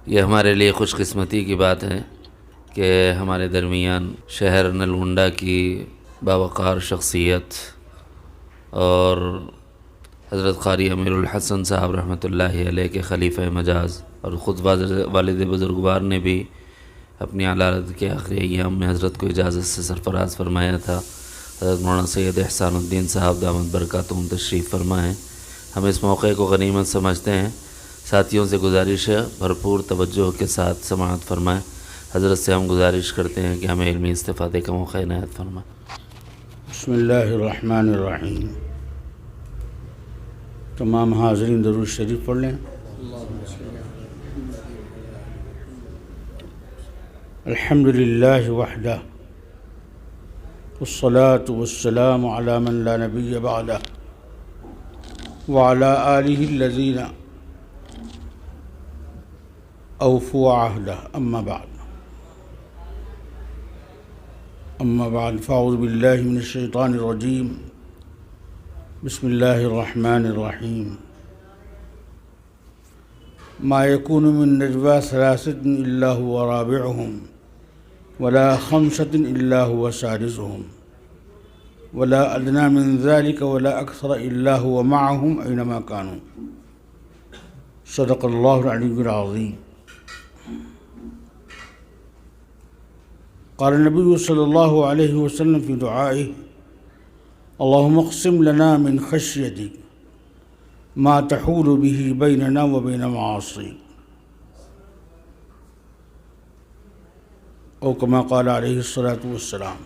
یہ ہمارے لیے خوش قسمتی کی بات ہے کہ ہمارے درمیان شہر نلگنڈا کی باوقار شخصیت اور حضرت قاری امیر الحسن صاحب رحمۃ اللہ علیہ کے خلیفہ مجاز اور خود والد بزرگوار نے بھی اپنی علالت کے آخری ایام میں حضرت کو اجازت سے سرفراز فرمایا تھا۔ حضرت مولانا سید احسان الدین صاحب دامت برکاتہم تشریف فرمائیں۔ ہم اس موقع کو غنیمت سمجھتے ہیں۔ ساتھیوں سے گزارش ہے بھرپور توجہ کے ساتھ سماعت فرمائیں۔ حضرت سے ہم گزارش کرتے ہیں کہ ہمیں علمی استفادے کا موقع عنایت فرمائیں۔ بسم اللہ الرحمن الرحیم۔ تمام حاضرین درود شریف پڑھ لیں۔ الحمد للہ وحدہ والصلاة والسلام علی من لا نبی بعدہ وعلی آلہ الذین اوفوا عہدہ اما بعد فاعوذ باللہ من الشیطان الرجیم بسم اللہ الرحمن الرحیم۔ ما یکون من نجوى ثلاثة الا هو رابعهم ولا خمسة الا هو سادسهم ولا ادنى من ذلك ولا اکثر الا هو معهم اينما كانوا۔ صدق اللہ العلی العظیم۔ قال النبی صلی اللہ علیہ وسلم فی دعائه اللهم اقسم لنا من خشيتك ما تحول به بيننا وبين معاصيك، او كما قال عليه الصلاة والسلام۔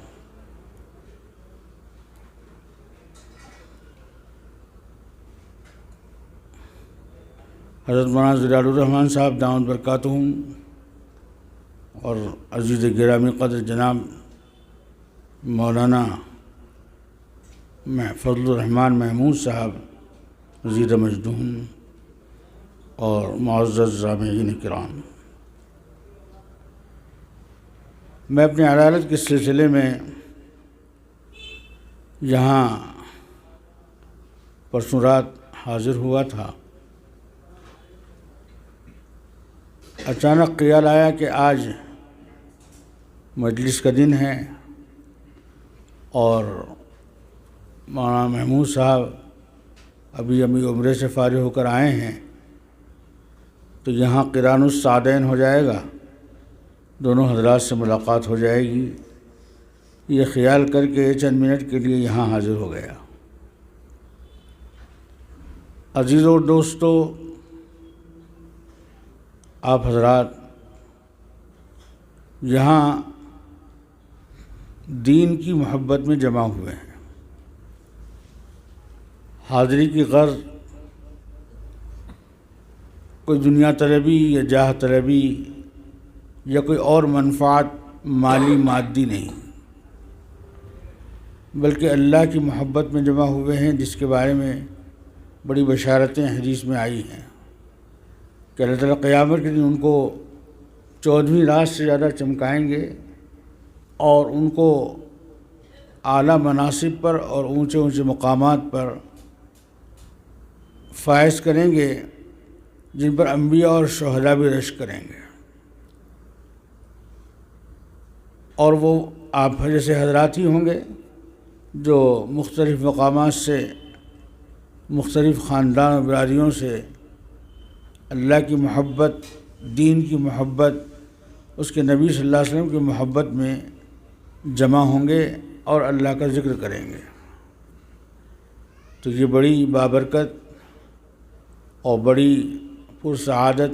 حضرت مولانا ضیاء الرحمن صاحب دامت برکاتہم اور عزیز گرامی قدر جناب مولانا فضل الرحمن محمود صاحب عزیز مجدون اور معزز سامعین کرام، میں اپنی علالت کے سلسلے میں یہاں پرسوں رات حاضر ہوا تھا۔ اچانک خیال آیا کہ آج مجلس کا دن ہے اور مولانا محمود صاحب ابھی عمرے سے فارغ ہو کر آئے ہیں، تو یہاں قران السعدین ہو جائے گا، دونوں حضرات سے ملاقات ہو جائے گی۔ یہ خیال کر کے چند منٹ کے لیے یہاں حاضر ہو گیا۔ عزیزوں اور دوستو، آپ حضرات یہاں دین کی محبت میں جمع ہوئے ہیں۔ حاضری کی غرض کوئی دنیا طلبی یا جاہ طلبی یا کوئی اور منفعت مالی مادی نہیں، بلکہ اللہ کی محبت میں جمع ہوئے ہیں، جس کے بارے میں بڑی بشارتیں حدیث میں آئی ہیں کہ اللہ تعالیٰ قیامت کے دن ان کو 14ویں رات سے زیادہ چمکائیں گے اور ان کو اعلیٰ مناصب پر اور اونچے اونچے مقامات پر فائز کریں گے، جن پر انبیاء اور شہداء بھی رشک کریں گے۔ اور وہ آپ جیسے حضرات ہی ہوں گے جو مختلف مقامات سے، مختلف خاندان و برادریوں سے اللہ کی محبت، دین کی محبت، اس کے نبی صلی اللہ علیہ وسلم کی محبت میں جمع ہوں گے اور اللہ کا ذکر کریں گے۔ تو یہ بڑی بابرکت اور بڑی پرسعادت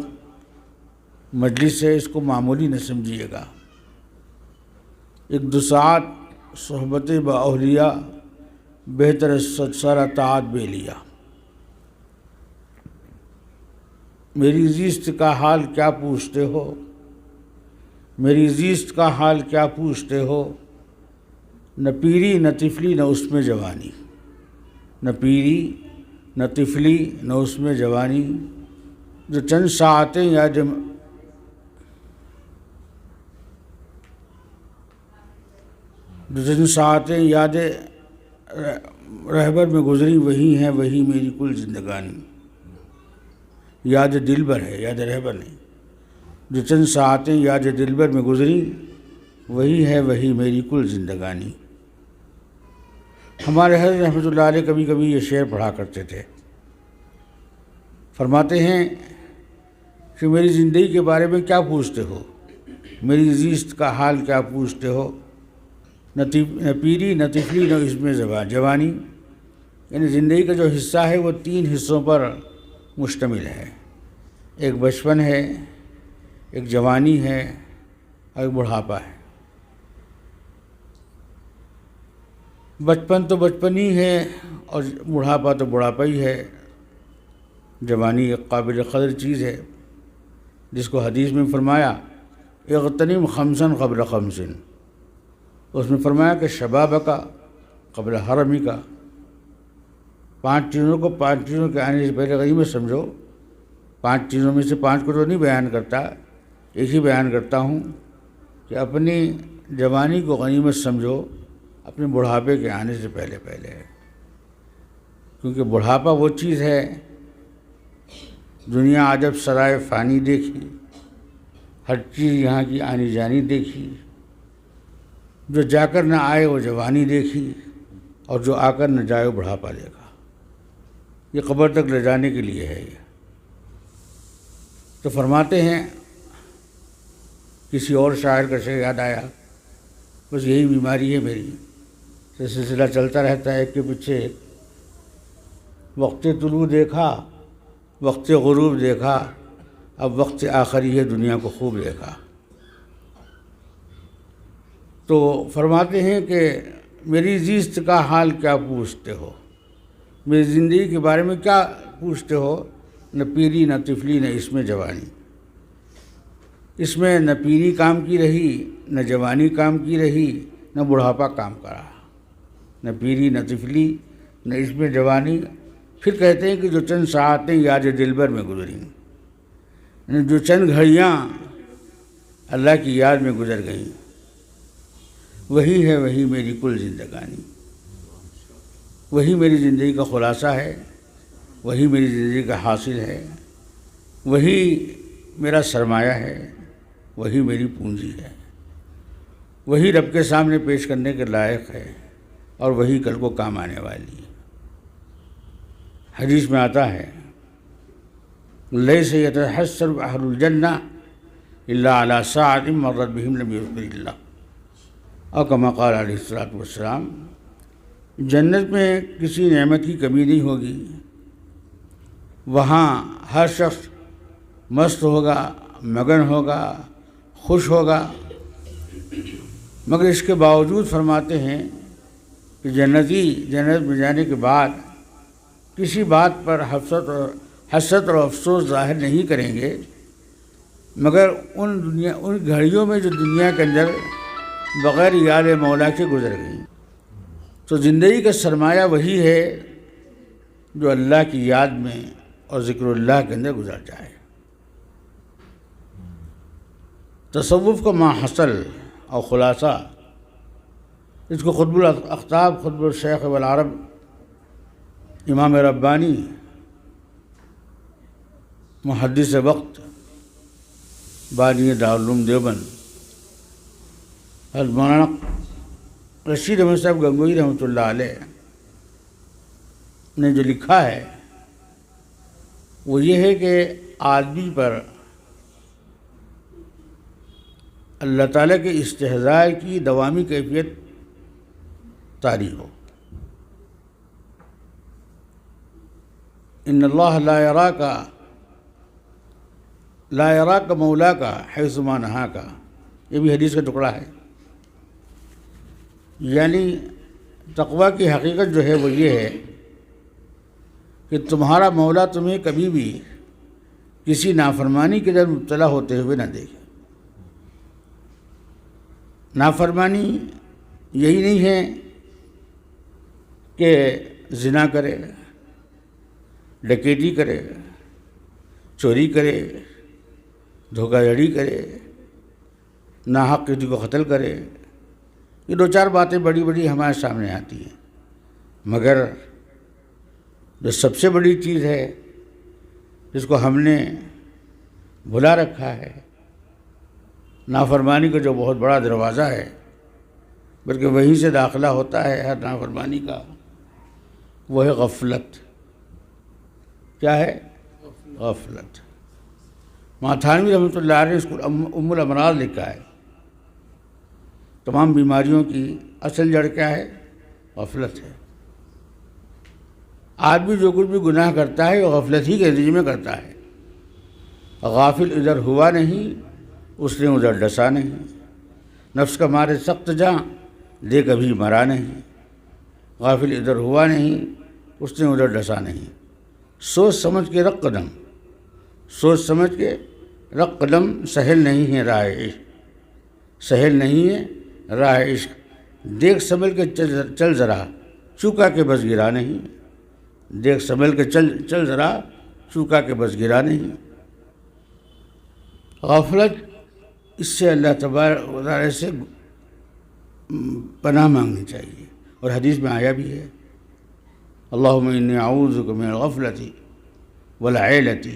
مجلس ہے، اس کو معمولی نہ سمجھیے گا۔ ایک 2 ساعت صحبت با اولیاء بہتر سارا طاعت بے لیا۔ میری زیست کا حال کیا پوچھتے ہو، میری زیست کا حال کیا پوچھتے ہو، نہ پیری نہ طفلی نہ اس میں جوانی، نہ پیری نہ طفلی نہ اس میں جوانی، جو چند ساعتیں یاد رہبر میں گزری وہی ہیں، وہی میری کل زندگانی۔ یاد دل بھر ہے، یاد رہبر نہیں۔ جو چند ساعتیں یاد دلبر میں گزری وہی ہے وہی میری کل زندگانی۔ ہمارے حضرت رحمۃ اللہ علیہ کبھی کبھی یہ شعر پڑھا کرتے تھے۔ فرماتے ہیں کہ میری زندگی کے بارے میں کیا پوچھتے ہو، میری زیست کا حال کیا پوچھتے ہو، نہ پیری نہ طفلی نہ اس میں جوانی، یعنی زندگی کا جو حصہ ہے وہ 3 حصوں پر مشتمل ہے۔ ایک بچپن ہے، ایک جوانی ہے اور ایک بڑھاپا ہے۔ بچپن تو بچپن ہی ہے اور بڑھاپا تو بڑھاپا ہی ہے۔ جوانی ایک قابل قدر چیز ہے جس کو حدیث میں فرمایا اغتنم خمسن قبل خمسن، اس میں فرمایا کہ شباب کا قبل حرمی کا، 5 چیزوں کو 5 چیزوں کے آنے سے پہلے غنیمت سمجھو۔ 5 چیزوں میں سے 5 کو تو نہیں بیان کرتا، ایک ہی بیان کرتا ہوں کہ اپنی جوانی کو غنیمت سمجھو اپنے بڑھاپے کے آنے سے پہلے کیونکہ بڑھاپا وہ چیز ہے، دنیا عجب سرائے فانی دیکھی، ہر چیز یہاں کی آنی جانی دیکھی، جو جا کر نہ آئے وہ جوانی دیکھی اور جو آ کر نہ جائے وہ بڑھاپا دیکھا۔ یہ قبر تک لے جانے کے لیے ہے۔ یہ تو فرماتے ہیں، کسی اور شاعر کا شعر یاد آیا، بس یہی بیماری ہے میری، تو سلسلہ چلتا رہتا ہے ایک کے پیچھے ایک۔ وقت طلوع دیکھا، وقت غروب دیکھا، اب وقت آخری ہے دنیا کو خوب دیکھا۔ تو فرماتے ہیں کہ میری زیست کا حال کیا پوچھتے ہو، میری زندگی کے بارے میں کیا پوچھتے ہو، نہ پیری نہ طفلی نہ اس میں جوانی۔ اس میں نہ پیری کام کی رہی، نہ جوانی کام کی رہی، نہ بڑھاپا کام کرا، نہ پیری نہ طفلی نہ اس میں جوانی۔ پھر کہتے ہیں کہ جو چند ساعتیں یاد دلبر میں گزریں، یعنی جو چند گھڑیاں اللہ کی یاد میں گزر گئیں، وہی ہے وہی میری کل زندگانی۔ وہی میری زندگی کا خلاصہ ہے، وہی میری زندگی کا حاصل ہے، وہی میرا سرمایہ ہے، وہی میری پونجی ہے، وہی رب کے سامنے پیش کرنے کے لائق ہے اور وہی کل کو کام آنے والی ہے۔ حدیث میں آتا ہے لیس یتحسر اہل الجنہ الا علی ساعۃ مرت بہم لم یذکر اللہ، اور کما قال علیہ الصلوۃ والسلام، جنت میں کسی نعمت کی کمی نہیں ہوگی، وہاں ہر شخص مست ہوگا، مگن ہوگا، خوش ہوگا، مگر اس کے باوجود فرماتے ہیں کہ جنتی جنت میں جانے کے بعد کسی بات پر حسرت اور افسوس ظاہر نہیں کریں گے، مگر ان گھڑیوں میں جو دنیا کے اندر بغیر یاد مولا کے گزر گئیں۔ تو زندگی کا سرمایہ وہی ہے جو اللہ کی یاد میں اور ذکر اللہ کے اندر گزر جائے۔ تصوف کا ماحصل اور خلاصہ، اس کو خطب الاقطاب خطب الشیخ والعرب امام ربانی محدث وقت بانی دارالعلوم دیوبند حضرت مولانا رشید احمد صاحب گنگوئی رحمۃ اللہ علیہ نے جو لکھا ہے وہ یہ ہے کہ آدمی پر اللہ تعالیٰ کے استحضاء کی دوامی کیفیت طاری ہو۔ ان اللہ لا یراک مولاک حیث ما نہاک، یہ بھی حدیث کا ٹکڑا ہے۔ یعنی تقویٰ کی حقیقت جو ہے وہ یہ ہے کہ تمہارا مولا تمہیں کبھی بھی کسی نافرمانی کے اندر مبتلا ہوتے ہوئے نہ دیکھے۔ نافرمانی یہی نہیں ہے کہ زنا کرے، ڈکیتی کرے، چوری کرے، دھوکہ دھڑی کرے، ناحق کسی کو قتل کرے۔ یہ 2-4 باتیں بڑی بڑی ہمارے سامنے آتی ہیں، مگر جو سب سے بڑی چیز ہے جس کو ہم نے بھلا رکھا ہے نافرمانی کا جو بہت بڑا دروازہ ہے، بلکہ وہیں سے داخلہ ہوتا ہے ہر نافرمانی کا، وہ ہے غفلت۔ کیا ہے؟ غفلت۔ ماتھانوی رحمۃ اللہ علیہ نے اس کو ام الامراض لکھا ہے۔ تمام بیماریوں کی اصل جڑ کیا ہے؟ غفلت ہے۔ آدمی جو کچھ بھی گناہ کرتا ہے وہ غفلت ہی کے نتیجے میں کرتا ہے۔ غافل ادھر ہوا نہیں، اس نے ادھر ڈسا نہیں۔ نفس کا مارے سخت جاں، دے کبھی مرا نہیں۔ غافل ادھر ہوا نہیں، اس نے ادھر ڈسا نہیں۔ سوچ سمجھ کے رق قدم، سوچ سمجھ کے رق قدم، سہل نہیں ہے راہ عشق، سہل نہیں ہے راہ عشق۔ دیکھ سنبھل کے چل ذرا، چوکا کے بس گرا نہیں۔ دیکھ سنبھل کے چل ذرا، چوکا کے بس گرا نہیں۔ غفلت، اس سے اللہ تبارک و تعالی سے پناہ مانگنی چاہیے، اور حدیث میں آیا بھی ہے، اللہم انی اعوذک من الغفلۃ والعیلۃ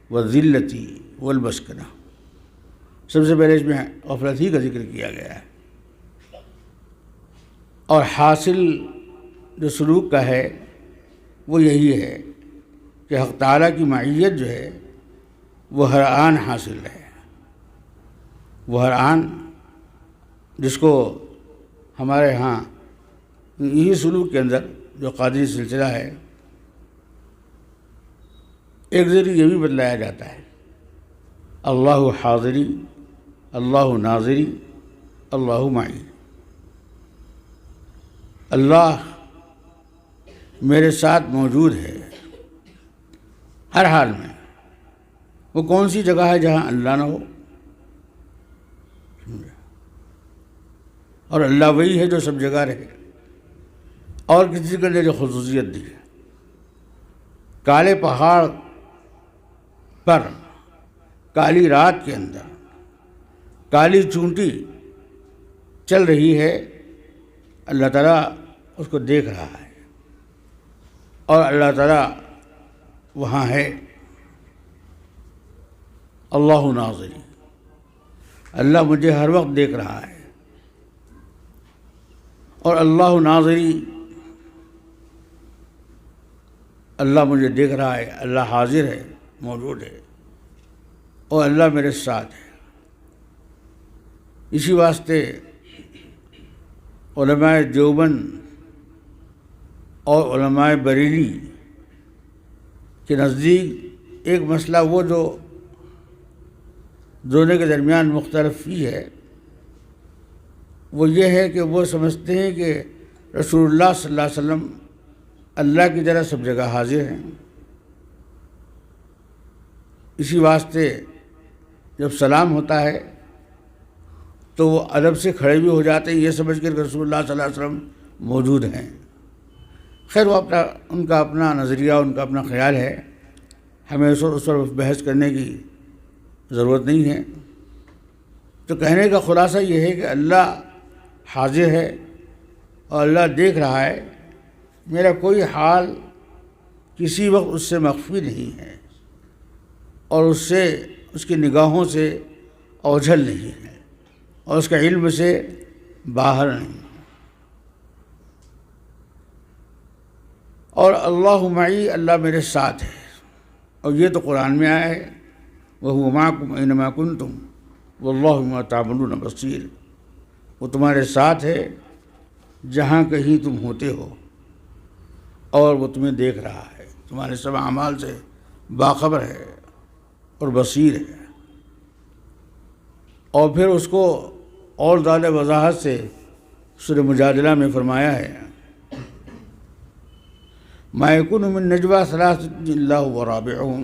والذلۃ والمسکنہ۔ سب سے پہلے اس میں غفلت ہی کا ذکر کیا گیا ہے، اور حاصل جو سلوک کا ہے وہ یہی ہے کہ حق تعالیٰ کی معیت جو ہے وہ ہر آن حاصل ہے۔ وہ ہر آن، جس کو ہمارے ہاں یہی سلوک کے اندر جو قادری سلسلہ ہے، ایک ذریعہ یہ بھی بتلایا جاتا ہے، اللہ حاضری، اللہ ناظری، اللہ معی۔ اللہ میرے ساتھ موجود ہے ہر حال میں۔ وہ کون سی جگہ ہے جہاں اللہ نہ ہو؟ اور اللہ وہی ہے جو سب جگہ رہے، اور کسی کے لیے جو خصوصیت دی ہے۔ کالے پہاڑ پر، کالی رات کے اندر کالی چونٹی چل رہی ہے، اللہ تعالیٰ اس کو دیکھ رہا ہے، اور اللہ تعالیٰ وہاں ہے۔ اللہ ناظری، اللہ مجھے ہر وقت دیکھ رہا ہے، اور اللہ ناظری، اللہ مجھے دیکھ رہا ہے، اللہ حاضر ہے، موجود ہے، اور اللہ میرے ساتھ ہے۔ اسی واسطے علماء دیوبند اور علماء بریلی کے نزدیک ایک مسئلہ وہ جو دونوں کے درمیان مختلف ہی ہے، وہ یہ ہے کہ وہ سمجھتے ہیں کہ رسول اللہ صلی اللہ علیہ وسلم اللہ کی طرح سب جگہ حاضر ہیں۔ اسی واسطے جب سلام ہوتا ہے تو وہ ادب سے کھڑے بھی ہو جاتے ہیں، یہ سمجھ کر کہ رسول اللہ صلی اللہ علیہ وسلم موجود ہیں۔ خیر، وہ ان کا اپنا نظریہ، ان کا اپنا خیال ہے، ہمیں اس پر بحث کرنے کی ضرورت نہیں ہے۔ تو کہنے کا خلاصہ یہ ہے کہ اللہ حاضر ہے اور اللہ دیکھ رہا ہے، میرا کوئی حال کسی وقت اس سے مخفی نہیں ہے، اور اس سے، اس کی نگاہوں سے اوجھل نہیں ہے، اور اس کا علم سے باہر نہیں۔ اور اللہ معی، اللہ میرے ساتھ ہے، اور یہ تو قرآن میں آیا ہے، وَهُوَ مَعَكُمْ أَيْنَمَا كُنْتُمْ وَاللَّهُ بِمَا تَعْمَلُونَ بَصِيرٌ۔ وہ تمہارے ساتھ ہے جہاں کہیں تم ہوتے ہو، اور وہ تمہیں دیکھ رہا ہے، تمہارے سب اعمال سے باخبر ہے اور بصیر ہے۔ اور پھر اس کو اور زیادہ وضاحت سے سورہ مجادلہ میں فرمایا ہے، مَا يَكُونُ مِن نَجْوَىٰ ثَلَاثَةٍ إِلَّا هُوَ رَابِعُهُمْ۔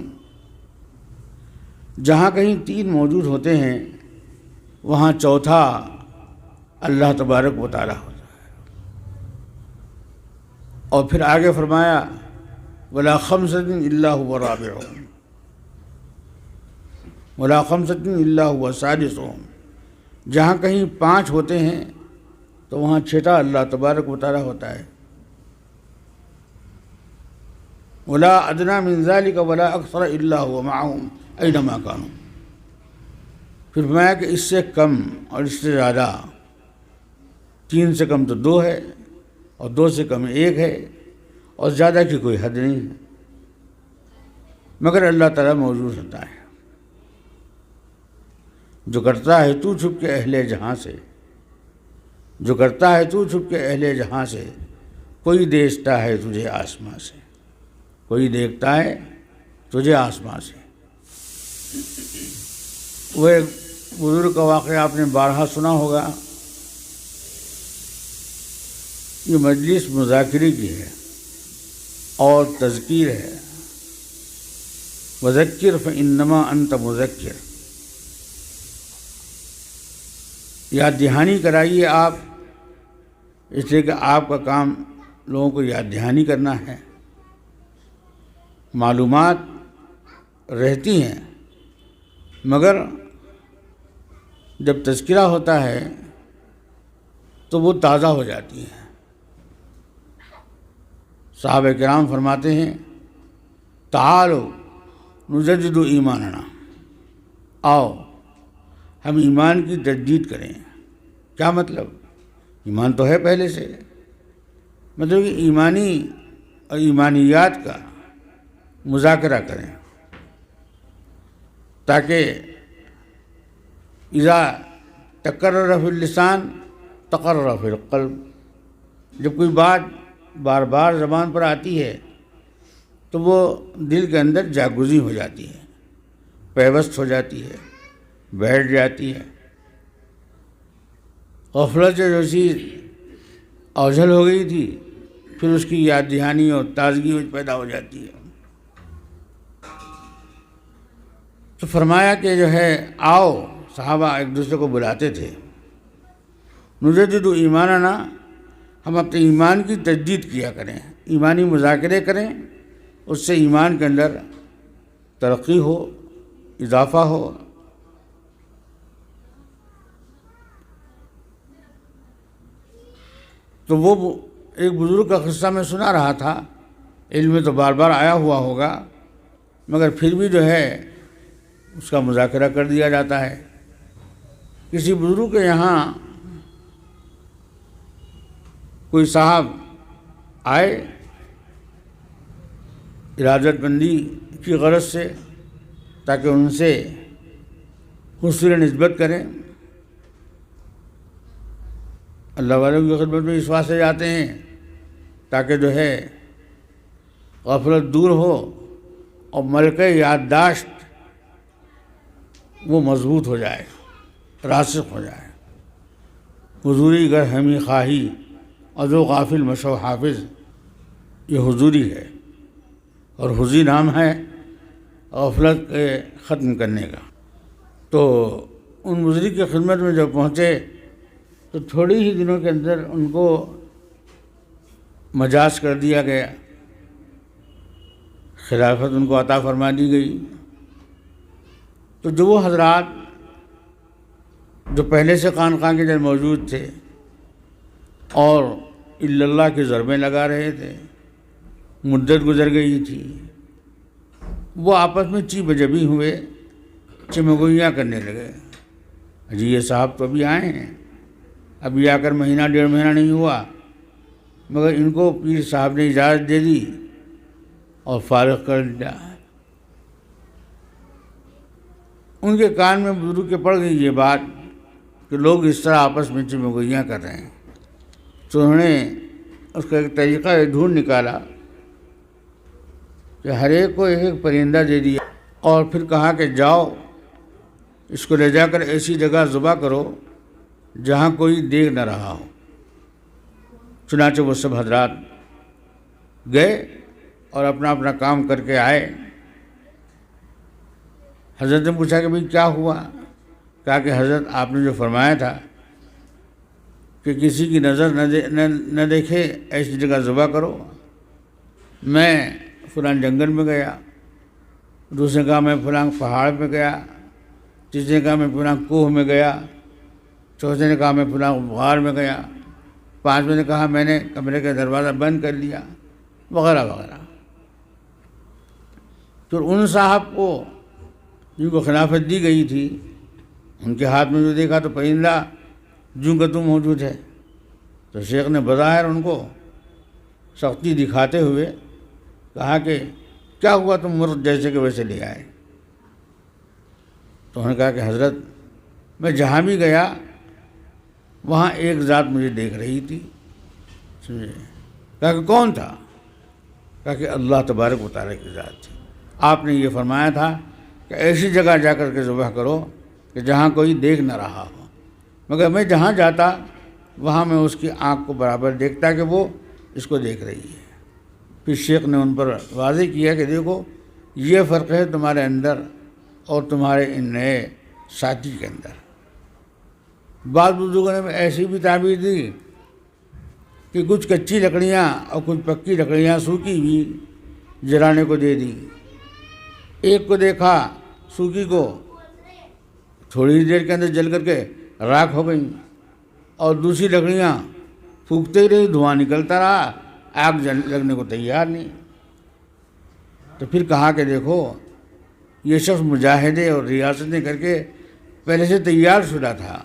جہاں کہیں تین موجود ہوتے ہیں، وہاں چوتھا اللہ تبارک و تعالیٰ ہوتا ہے۔ اور پھر آگے فرمایا، وَلَا خَمْسَةٍ إِلَّا هُوَ رَابِعُهُمْ وَلَا خَمْسَةٍ إِلَّا هُوَ سَادِسُهُمْ۔ جہاں کہیں پانچ ہوتے ہیں تو وہاں چھٹا اللہ تبارک و تعالیٰ ہوتا ہے۔ وَلَا أَدْنَىٰ مِن ذَلِكَ وَلَا أَكْثَرَ إِلَّا هُوَ مَعَهُمْ أَيْنَمَا كَانُوا۔ پھر فرمایا کہ اس سے کم اور اس سے زیادہ، 3 سے کم تو 2 ہے، اور 2 سے کم 1 ہے، اور زیادہ کی کوئی حد نہیں ہے، مگر اللہ تعالیٰ موجود ہوتا ہے۔ جو کرتا ہے تو چھپ کے اہل جہاں سے، جو کرتا ہے تو چھپ کے اہل جہاں سے، کوئی دیکھتا ہے تجھے آسمان سے، کوئی دیکھتا ہے تجھے آسمان سے۔ وہ ایک بزرگ کا واقعہ آپ نے بارہا سنا ہوگا۔ یہ مجلس مذاکرے کی ہے اور تذکیر ہے۔ وذکر فانما انت مذکر، یاد دہانی کرائیے آپ، اس لیے کہ آپ کا کام لوگوں کو یاد دہانی کرنا ہے۔ معلومات رہتی ہیں، مگر جب تذکرہ ہوتا ہے تو وہ تازہ ہو جاتی ہیں۔ صحابہ کرام فرماتے ہیں تعالوا نجدد ایماننا، آؤ ہم ایمان کی تجدید کریں۔ کیا مطلب؟ ایمان تو ہے پہلے سے، مطلب کہ ایمانی اور ایمانیات کا مذاکرہ کریں، تاکہ اذا تکرر فی اللسان تقرر فی القلب، جب کوئی بات بار بار زبان پر آتی ہے تو وہ دل کے اندر جاگزی ہو جاتی ہے، پیوست ہو جاتی ہے، بیٹھ جاتی ہے۔ غفلت جو چیز اوجھل ہو گئی تھی، پھر اس کی یاد دہانی اور تازگی پیدا ہو جاتی ہے۔ تو فرمایا کہ جو ہے آؤ، صحابہ ایک دوسرے کو بلاتے تھے، نجدد ایماننا، ہم اپنے ایمان کی تجدید کیا کریں، ایمانی مذاکرے کریں، اس سے ایمان کے اندر ترقی ہو، اضافہ ہو۔ تو وہ ایک بزرگ کا قصہ میں سنا رہا تھا، علم میں تو بار بار آیا ہوا ہوگا، مگر پھر بھی جو ہے اس کا مذاکرہ کر دیا جاتا ہے۔ کسی بزرگ کے یہاں کوئی صاحب آئے ارادت مندی کی غرض سے، تاکہ ان سے حسن نسبت کریں۔ اللہ والوں کی خدمت میں اس واسطے جاتے ہیں تاکہ جو ہے غفلت دور ہو اور ملکہ یادداشت وہ مضبوط ہو جائے، راسخ ہو جائے۔ حضوری گر ہمی خواہی ازو غافل مشو حافظ، یہ حضوری ہے، اور حضی نام ہے غفلت کے ختم کرنے کا۔ تو ان بزرگ کی خدمت میں جب پہنچے تو تھوڑی ہی دنوں کے اندر ان کو مجاز کر دیا گیا، خلافت ان کو عطا فرما دی گئی۔ تو جو وہ حضرات جو پہلے سے خانقاہ کے اندر موجود تھے اور الا اللہ کے ضربیں لگا رہے تھے، مدت گزر گئی تھی، وہ آپس میں چی بجبی ہوئے، چمگوئیاں کرنے لگے۔ جی یہ صاحب تو ابھی آئے ہیں، ابھی آ کر مہینہ 1.5 مہینہ نہیں ہوا، مگر ان کو پیر صاحب نے اجازت دے دی اور فارغ کر دیا۔ ان کے کان میں بزرگ کے پڑ گئی یہ بات کہ لوگ اس طرح آپس میں چمگوئیاں کر رہے ہیں۔ تو انہوں نے اس کا ایک طریقہ ڈھونڈ نکالا کہ ہر ایک کو ایک ایک پرندہ دے دیا، اور پھر کہا کہ جاؤ اس کو لے جا کر ایسی جگہ ذبح کرو جہاں کوئی دیکھ نہ رہا ہو۔ چنانچہ وہ سب حضرات گئے اور اپنا اپنا کام کر کے آئے۔ حضرت نے پوچھا کہ بھئی کیا ہوا؟ کہا کہ حضرت آپ نے جو فرمایا تھا کہ کسی کی نظر نہ دیکھے ایسی جگہ ذبح کرو، میں فلاں جنگل میں گیا، دوسرے کہا میں فلاں پہاڑ میں گیا، تیسرے کہا میں فلاں کوہ میں گیا، چوتھے نے کہا میں فلاں غار میں گیا، پانچویں نے کہا میں نے کمرے کا دروازہ بند کر لیا، وغیرہ وغیرہ۔ پھر ان صاحب کو جن کو خلافت دی گئی تھی ان کے ہاتھ میں جو دیکھا تو پرندہ جوں کا توں موجود ہے۔ تو شیخ نے بظاہر ان کو سختی دکھاتے ہوئے کہا کہ کیا ہوا تم مرغ جیسے کہ ویسے لے آئے؟ تو انہوں نے کہا کہ حضرت میں جہاں بھی گیا وہاں ایک ذات مجھے دیکھ رہی تھی، سمجھے؟ کہا کہ کون تھا؟ کہا کہ اللہ تبارک و تعالیٰ کی ذات تھی۔ آپ نے یہ فرمایا تھا کہ ایسی جگہ جا کر کے ذبح کرو کہ جہاں کوئی دیکھ نہ رہا ہو، مگر میں جہاں جاتا وہاں میں اس کی آنکھ کو برابر دیکھتا کہ وہ اس کو دیکھ رہی ہے۔ پھر شیخ نے ان پر واضح کیا کہ دیکھو یہ فرق ہے تمہارے اندر اور تمہارے ان نئے ساتھی کے اندر۔ بعض بزرگوں نے ایسی بھی تعبیر دی کہ کچھ کچی لکڑیاں اور کچھ پکی لکڑیاں سوکھی ہوئی جلانے کو دے دی۔ ایک کو دیکھا سوکھی کو تھوڑی دیر کے اندر جل کر کے راکھ ہو گئیں، اور دوسری لکڑیاں پھونکتے ہی رہی، دھواں نکلتا رہا، آگ لگنے کو تیار نہیں۔ تو پھر کہا کہ دیکھو یہ شخص مجاہدے اور ریاستیں کر کے پہلے سے تیار شدہ تھا،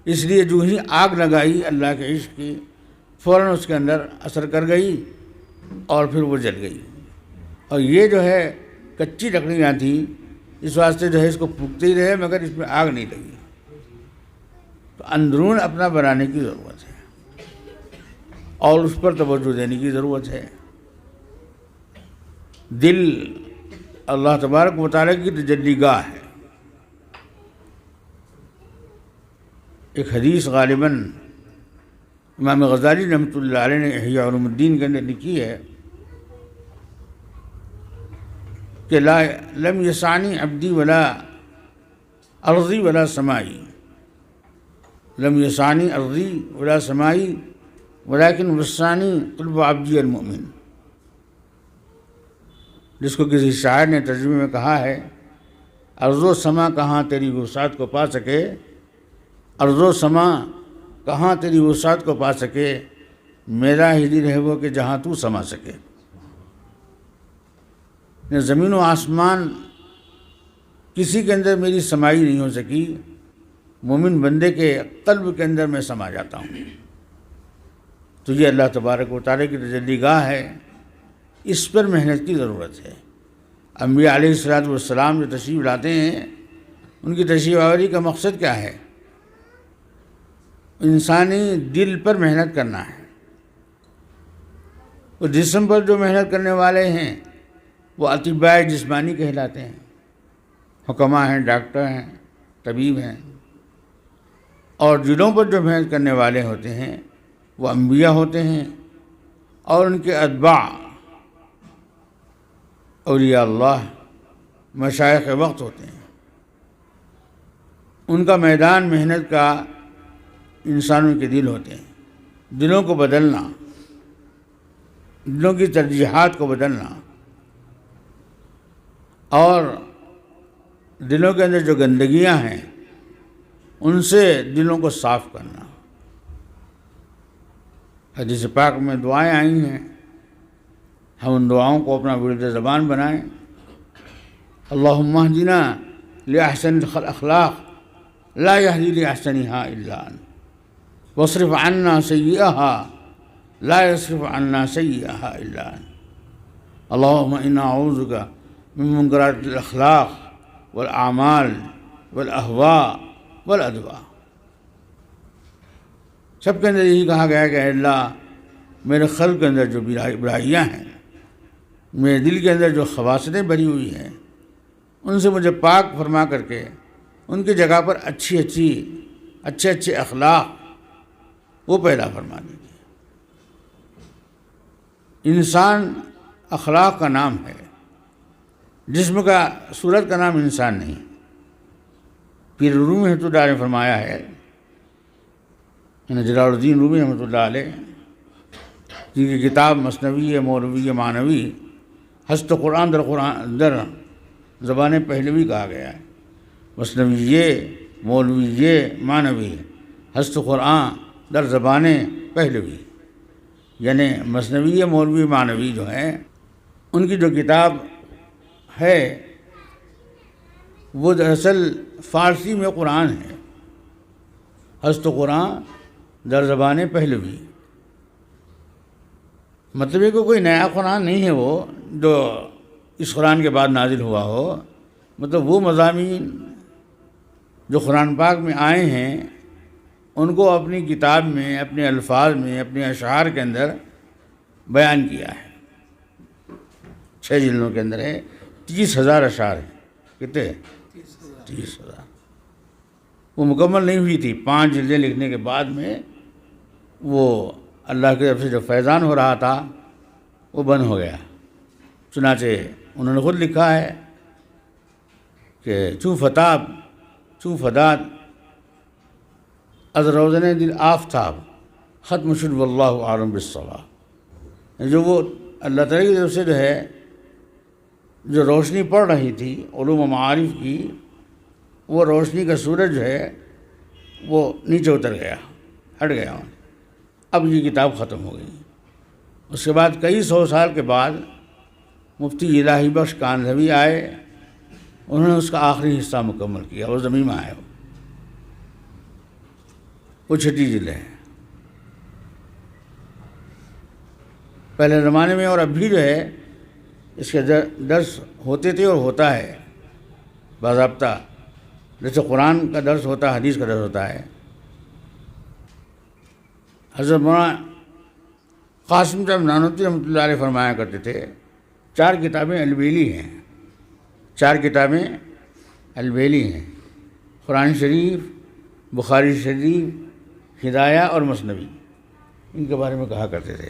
اس لیے جو ہی آگ لگائی اللہ کے عشق کی فوراً اس کے اندر اثر کر گئی اور پھر وہ جل گئی۔ اور یہ جو ہے کچی لکڑیاں تھیں، اس واسطے جو ہے اس کو پھونکتے ہی رہے مگر اس میں آگ نہیں لگی۔ تو اندرون اپنا بنانے کی ضرورت ہے اور اس پر توجہ دینے کی ضرورت ہے۔ دل اللہ تبارک و تعالیٰ کی تجلی گاہ ہے۔ ایک حدیث غالباً امام غزالی رحمۃ اللہ علیہ نے احیاء علوم الدین کے اندر لکھی ہے کہ لم یسعنی عبدی ولا ارضی ولا سمائی، لم یسعنی ارضی ولا سمائی ولیکن وسعنی قلب عبدی المؤمن، جس کو کسی شاعر نے ترجمے میں کہا ہے ارض و سما کہاں تیری وسعت کو پا سکے، ارض و سما کہاں تیری وسعت کو پا سکے، میرا ہی دل ہے وہ کہ جہاں تو سما سکے۔ زمین و آسمان کسی کے اندر میری سمائی نہیں ہو سکی، مومن بندے کے قلب کے اندر میں سما جاتا ہوں۔ تو یہ اللہ تبارک و تعالیٰ کی تجلی گاہ ہے، اس پر محنت کی ضرورت ہے۔ انبیاء علیہ الصلوۃ والسلام جو تشریف لاتے ہیں ان کی تشریف آوری کا مقصد کیا ہے؟ انسانی دل پر محنت کرنا ہے۔ وہ جسم پر جو محنت کرنے والے ہیں وہ اطباء جسمانی کہلاتے ہیں، حکماء ہیں، ڈاکٹر ہیں، طبیب ہیں۔ اور دلوں پر جو محنت کرنے والے ہوتے ہیں وہ انبیاء ہوتے ہیں اور ان کے اتباع اولیاء اللہ مشائخ وقت ہوتے ہیں۔ ان کا میدان محنت کا انسانوں کے دل ہوتے ہیں۔ دلوں کو بدلنا، دلوں کی ترجیحات کو بدلنا اور دلوں کے اندر جو گندگیاں ہیں ان سے دلوں کو صاف کرنا۔ حدیث پاک میں دعائیں آئی ہیں، ہم ان دعاؤں کو اپنا ورد زبان بنائیں۔ اللہم اہدنا لأحسن الاخلاق لا یہدی لأحسنها الا انت واصرف عنا سیئها لا یصرف عنا سیئها الا انت اللہم انا اعوذ بک من منکرات الاخلاق والاعمال والاہواء والادواء۔ سب کے اندر یہی کہا گیا کہ اے اللہ میرے قلب کے اندر جو برائیاں ہیں، میرے دل کے اندر جو خباثتیں بھری ہوئی ہیں، ان سے مجھے پاک فرما کر کے ان کی جگہ پر اچھے اخلاق وہ پیدا فرما دیجیے۔ انسان اخلاق کا نام ہے، جسم کا صورت کا نام انسان نہیں۔ پیر رومی رحمۃ اللہ علیہ نے فرمایا ہے، جلال الدین رومی رحمۃ اللہ علیہ جن کی کتاب مثنوی مولوی معنوی ہست قرآن در زبان پہلوی کہا گیا ہے۔ مثنوی مولوی معنوی ہست قرآن در زبان پہلوی، یعنی مثنوی مولوی معنوی جو ہیں ان کی جو کتاب ہے وہ دراصل فارسی میں قرآن ہے، ہست قرآن در زبان پہلوی، مطلب ہے کہ کوئی نیا قرآن نہیں ہے وہ جو اس قرآن کے بعد نازل ہوا ہو، مطلب وہ مضامین جو قرآن پاک میں آئے ہیں ان کو اپنی کتاب میں، اپنے الفاظ میں، اپنے اشعار کے اندر بیان کیا ہے۔ 6 جلدوں کے اندر ہے، 30,000 اشعار ہیں۔ کتنے؟ 30,000۔ وہ مکمل نہیں ہوئی تھی، 5 جلدیں لکھنے کے بعد میں وہ اللہ کی طرف سے جو فیضان ہو رہا تھا وہ بند ہو گیا۔ چنانچہ انہوں نے خود لکھا ہے کہ چوں فتاب چوں فداد از روزن دل آفتاب ختم شد واللہ عالم بالصواب۔ جو وہ اللہ تعالیٰ کی طرف سے جو ہے جو روشنی پڑ رہی تھی علوم و معارف کی، وہ روشنی کا سورج جو ہے وہ نیچے اتر گیا، ہٹ گیا، اب یہ کتاب ختم ہو گئی۔ اس کے بعد کئی 100 سال کے بعد مفتی الہی بخش کاندھوی آئے، انہوں نے اس کا آخری حصہ مکمل کیا، وہ زمین میں آئے، وہ 6 جلد ہے۔ پہلے زمانے میں اور اب بھی جو ہے اس کے درس ہوتے تھے اور ہوتا ہے باضابطہ، جیسے قرآن کا درس ہوتا ہے، حدیث کا درس ہوتا ہے۔ حضرت مولانا قاسم صاحب نانوتوی رحمۃ اللہ علیہ فرمایا کرتے تھے 4 کتابیں البیلی ہیں، 4 کتابیں البیلی ہیں، قرآن شریف، بخاری شریف، ہدایہ اور مثنوی، ان کے بارے میں کہا کرتے تھے۔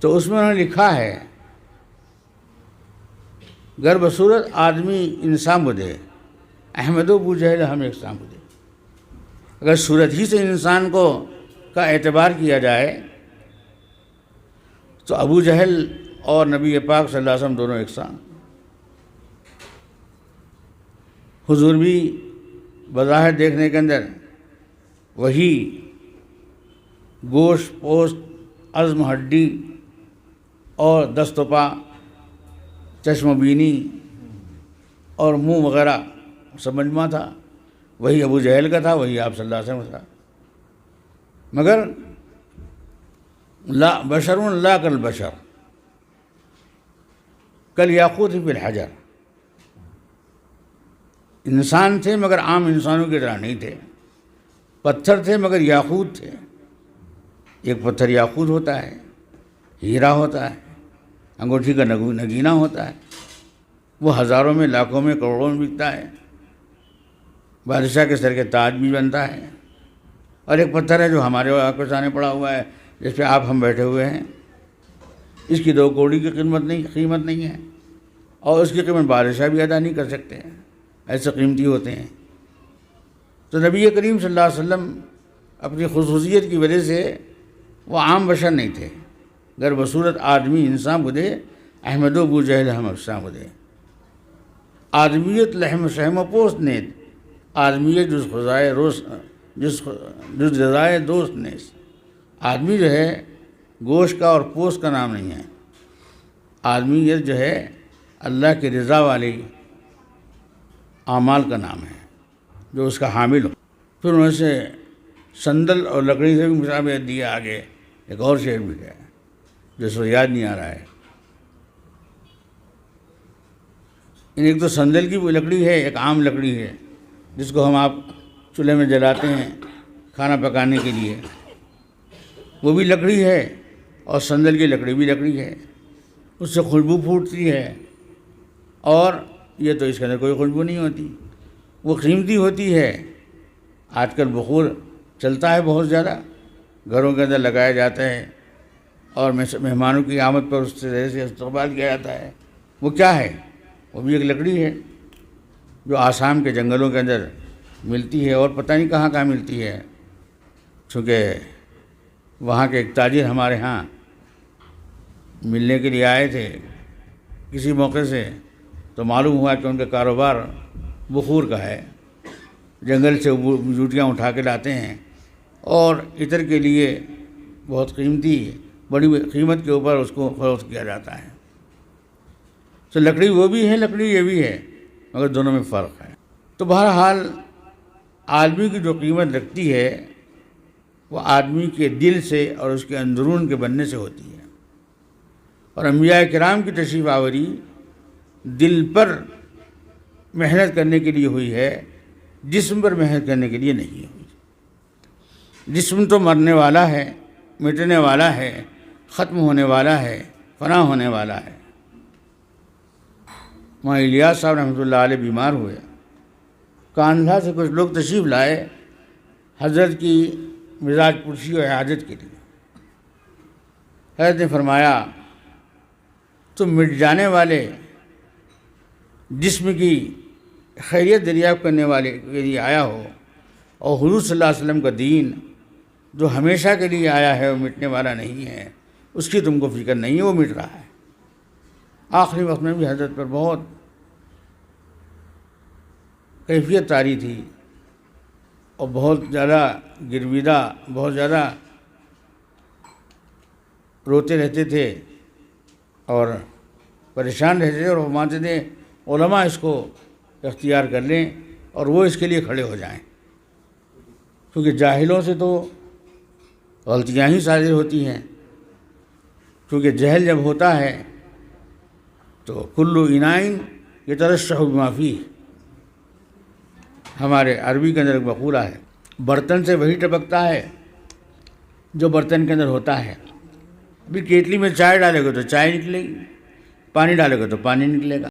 تو اس میں انہوں نے لکھا ہے گر بصورت آدمی انسان بدے احمد و بو جہل ہم یکساں بدے۔ اگر صورت ہی سے انسان کو کا اعتبار کیا جائے تو ابو جہل اور نبی پاک صلی اللہ علیہ وسلم دونوں یکساں۔ حضور بھی بظاہر دیکھنے کے اندر وہی گوشت پوست عظم ہڈی اور دست و پا چشم و بینی اور منہ وغیرہ سب مجموعہ تھا، وہی ابو جہل کا تھا، وہی آپ صلی اللہ علیہ وسلم تھا، مگر لا بشر لا کل بشر کل یاقوت فی الحجر، انسان تھے مگر عام انسانوں کی طرح نہیں تھے، پتھر تھے مگر یاقوت تھے۔ ایک پتھر یاقوت ہوتا ہے، ہیرا ہوتا ہے، انگوٹھی کا نگینہ ہوتا ہے، وہ ہزاروں میں، لاکھوں میں، کروڑوں میں بکتا ہے، بادشاہ کے سر کے تاج بھی بنتا ہے۔ اور ایک پتھر ہے جو ہمارے آنکھوں کے سامنے پڑا ہوا ہے، جس پہ آپ ہم بیٹھے ہوئے ہیں، اس کی 2 کوڑی کی قیمت نہیں ہے، اور اس کی قیمت بادشاہ بھی ادا نہیں کر سکتے ہیں، ایسے قیمتی ہوتے ہیں۔ تو نبی کریم صلی اللہ علیہ وسلم اپنی خصوصیت کی وجہ سے وہ عام بشر نہیں تھے، گر بصورت آدمی انسان بدے احمد و بو جہل ہم افساں بدے۔ آدمیت لحم و شحم و پوست نیت، آدمیت جز رضائے دوست نیست۔ آدمی جو ہے گوشت کا اور پوست کا نام نہیں ہے، آدمیت جو ہے اللہ کی رضا والی اعمال کا نام ہے، جو اس کا حامل ہو۔ پھر انہوں سے صندل اور لکڑی سے بھی مشابہت دیا۔ آگے ایک اور شعر بھی ہے جس کو یاد نہیں آ رہا ہے۔ ایک تو صندل کی وہ لکڑی ہے، ایک عام لکڑی ہے جس کو ہم آپ چولہے میں جلاتے ہیں کھانا پکانے کے لیے، وہ بھی لکڑی ہے، اور صندل کی لکڑی بھی لکڑی ہے، اس سے خوشبو پھوٹتی ہے، اور یہ تو اس کے اندر کوئی خوشبو نہیں ہوتی، وہ قیمتی ہوتی ہے۔ آج کل بخور چلتا ہے بہت زیادہ، گھروں کے اندر لگایا جاتا ہے، اور مہمانوں کی آمد پر اس سے استقبال کیا جاتا ہے۔ وہ کیا ہے؟ وہ بھی ایک لکڑی ہے جو آسام کے جنگلوں کے اندر ملتی ہے، اور پتہ نہیں کہاں ملتی ہے، چونکہ وہاں کے ایک تاجر ہمارے ہاں ملنے کے لیے آئے تھے کسی موقع سے، تو معلوم ہوا کہ ان کا کاروبار بخور کا ہے، جنگل سے جوٹیاں اٹھا کے لاتے ہیں، اور عطر کے لیے بہت قیمتی، بڑی قیمت کے اوپر اس کو فروخت کیا جاتا ہے۔ تو لکڑی وہ بھی ہے، لکڑی یہ بھی ہے، مگر دونوں میں فرق ہے۔ تو بہرحال آدمی کی جو قیمت رکھتی ہے وہ آدمی کے دل سے اور اس کے اندرون کے بننے سے ہوتی ہے، اور انبیاء کرام کی تشریف آوری دل پر محنت کرنے کے لیے ہوئی ہے، جسم پر محنت کرنے کے لیے نہیں ہوئی۔ جسم تو مرنے والا ہے، مٹنے والا ہے، ختم ہونے والا ہے، فنا ہونے والا ہے۔ وہاں الیاس صاحب رحمۃ اللہ علیہ بیمار ہوئے، کاندھا سے کچھ لوگ تشریف لائے حضرت کی مزاج پرسی و عیادت کے لیے۔ حضرت نے فرمایا تم مٹ جانے والے جسم کی خیریت دریافت کرنے والے کے لیے آیا ہو، اور حضور صلی اللہ علیہ وسلم کا دین جو ہمیشہ کے لیے آیا ہے وہ مٹنے والا نہیں ہے، اس کی تم کو فکر نہیں ہے، وہ مٹ رہا ہے۔ آخری وقت میں بھی حضرت پر بہت کیفیت طاری تھی، اور بہت زیادہ گرویدہ، بہت زیادہ روتے رہتے تھے اور پریشان رہتے تھے، اور وہ مانتے تھے علماء اس کو اختیار کر لیں اور وہ اس کے لیے کھڑے ہو جائیں، کیونکہ جاہلوں سے تو غلطیاں ہی صادر ہوتی ہیں، کیونکہ جہل جب ہوتا ہے تو کلو انائن یترشح بما فیہ، ہمارے عربی کے اندر ایک مقولہ ہے، برتن سے وہی ٹپکتا ہے جو برتن کے اندر ہوتا ہے۔ ابھی کیٹلی میں چائے ڈالے گا تو چائے نکلے گی، پانی ڈالے گا تو پانی نکلے گا۔